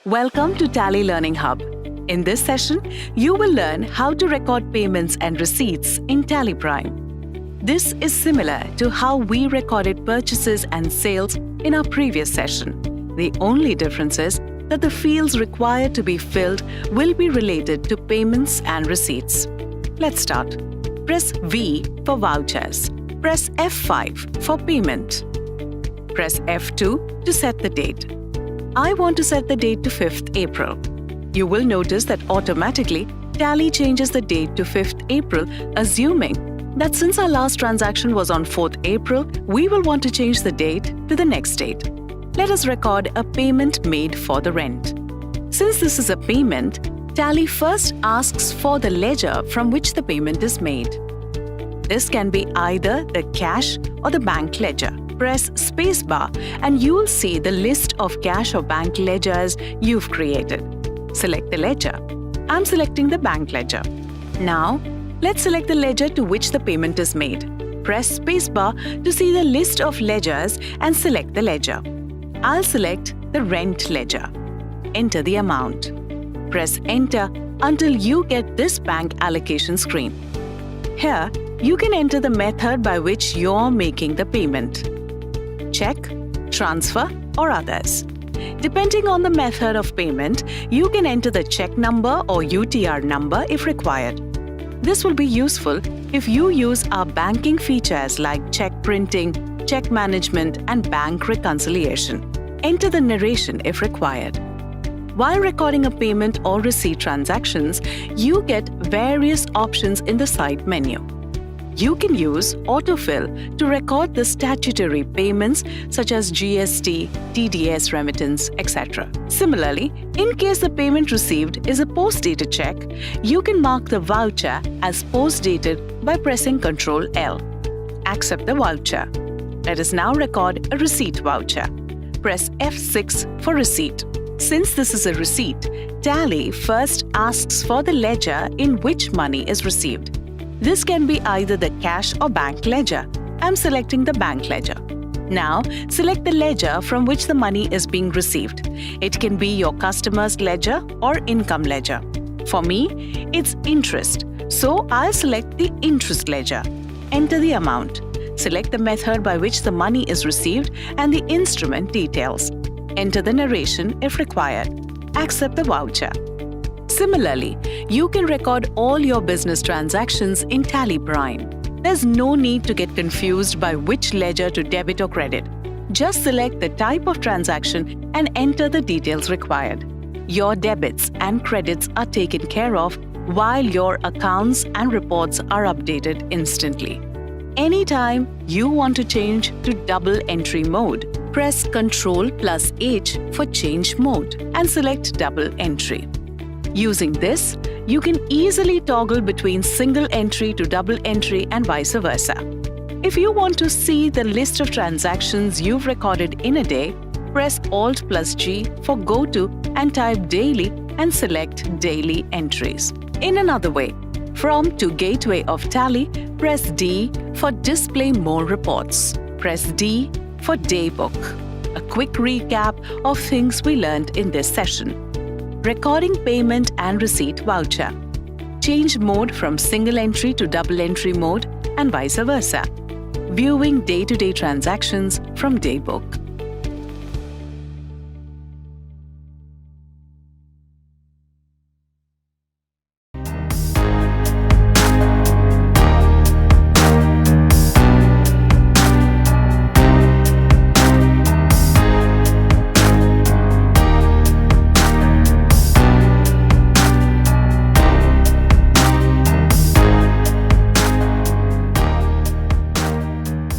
Welcome to Tally Learning Hub. In this session, you will learn how to record payments and receipts in Tally Prime. This is similar to how we recorded purchases and sales in our previous session. The only difference is that the fields required to be filled will be related to payments and receipts. Let's start. Press V for vouchers. Press F5 for payment. Press F2 to set the date. I want to set the date to 5th April. You will notice that automatically Tally changes the date to 5th April, assuming that since our last transaction was on 4th April, we will want to change the date to the next date. Let us record a payment made for the rent. Since this is a payment, Tally first asks for the ledger from which the payment is made. This can be either the cash or the bank ledger. Press spacebar and you will see the list of cash or bank ledgers you've created. Select the ledger. I'm selecting the bank ledger. Now, let's select the ledger to which the payment is made. Press spacebar to see the list of ledgers and select the ledger. I'll select the rent ledger. Enter the amount. Press enter until you get this bank allocation screen. Here, you can enter the method by which you're making the payment. Check, transfer, or others. Depending on the method of payment, you can enter the check number or UTR number if required. This will be useful if you use our banking features like check printing, check management, and bank reconciliation. Enter the narration if required. While recording a payment or receipt transactions, you get various options in the side menu. You can use autofill to record the statutory payments such as GST, TDS remittance, etc. Similarly, in case the payment received is a post-dated check, you can mark the voucher as post-dated by pressing Ctrl L. Accept the voucher. Let us now record a receipt voucher. Press F6 for receipt. Since this is a receipt, Tally first asks for the ledger in which money is received. This can be either the cash or bank ledger. I'm selecting the bank ledger. Now, select the ledger from which the money is being received. It can be your customer's ledger or income ledger. For me, it's interest, so I'll select the interest ledger. Enter the amount. Select the method by which the money is received and the instrument details. Enter the narration if required. Accept the voucher. Similarly, you can record all your business transactions in Tally Prime. There's no need to get confused by which ledger to debit or credit. Just select the type of transaction and enter the details required. Your debits and credits are taken care of while your accounts and reports are updated instantly. Anytime you want to change to double entry mode, press Ctrl+H for change mode and select double entry. Using this, you can easily toggle between single entry to double entry and vice versa. If you want to see the list of transactions you've recorded in a day, press Alt+G for go to and type daily and select daily entries. In another way, from to gateway of Tally, press D for display more reports. Press D for daybook. A quick recap of things we learned in this session. Recording payment and receipt voucher. Change mode from single entry to double entry mode and vice versa. Viewing day-to-day transactions from Daybook.